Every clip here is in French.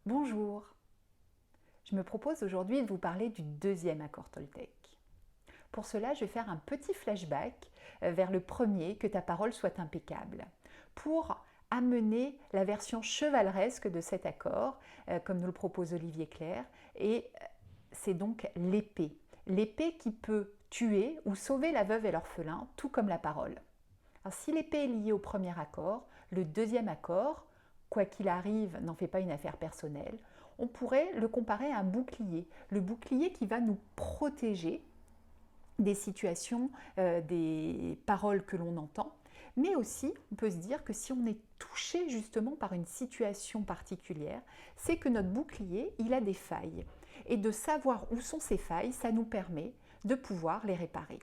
Bonjour, je me propose aujourd'hui de vous parler du deuxième accord Toltec. Pour cela, je vais faire un petit flashback vers le premier, que ta parole soit impeccable, pour amener la version chevaleresque de cet accord, comme nous le propose Olivier Clerc, et c'est donc l'épée. L'épée qui peut tuer ou sauver la veuve et l'orphelin, tout comme la parole. Alors, si l'épée est liée au premier accord, le deuxième accord, quoi qu'il arrive, n'en fait pas une affaire personnelle, on pourrait le comparer à un bouclier. Le bouclier qui va nous protéger des situations, des paroles que l'on entend, mais aussi on peut se dire que si on est touché justement par une situation particulière, c'est que notre bouclier, il a des failles. Et de savoir où sont ces failles, ça nous permet de pouvoir les réparer.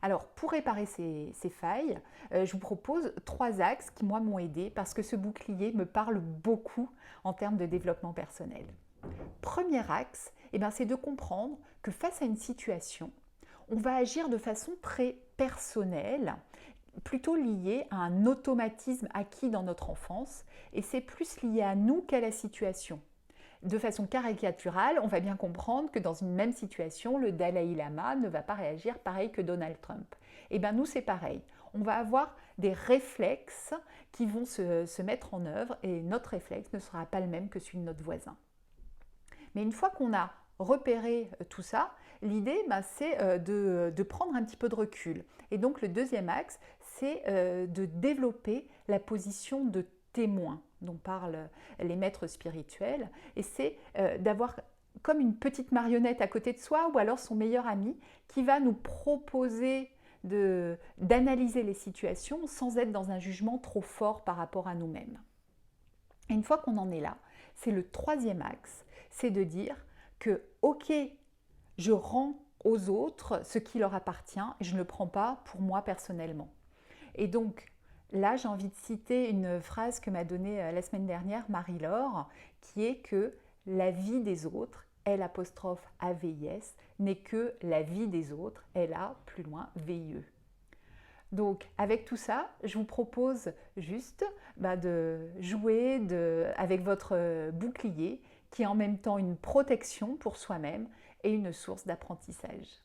Alors, pour réparer ces failles, je vous propose 3 axes qui, moi, m'ont aidé parce que ce bouclier me parle beaucoup en termes de développement personnel. Premier axe, c'est de comprendre que face à une situation, on va agir de façon très personnelle, plutôt liée à un automatisme acquis dans notre enfance, et c'est plus lié à nous qu'à la situation. De façon caricaturale, on va bien comprendre que dans une même situation, le Dalai Lama ne va pas réagir pareil que Donald Trump. Et bien nous, c'est pareil. On va avoir des réflexes qui vont se mettre en œuvre et notre réflexe ne sera pas le même que celui de notre voisin. Mais une fois qu'on a repéré tout ça, l'idée, c'est de prendre un petit peu de recul. Et donc le deuxième axe, c'est de développer la position de témoin dont parlent les maîtres spirituels. Et c'est d'avoir comme une petite marionnette à côté de soi ou alors son meilleur ami qui va nous proposer d'analyser les situations sans être dans un jugement trop fort par rapport à nous-mêmes. Et une fois qu'on en est là, c'est le troisième axe, c'est de dire que ok, je rends aux autres ce qui leur appartient et je ne le prends pas pour moi personnellement. Et donc là, j'ai envie de citer une phrase que m'a donnée la semaine dernière Marie-Laure, qui est que la vie des autres, L'(AVIS) n'est que la vie des autres, LA plus loin VIE. Donc avec tout ça, je vous propose juste de jouer avec votre bouclier qui est en même temps une protection pour soi-même et une source d'apprentissage.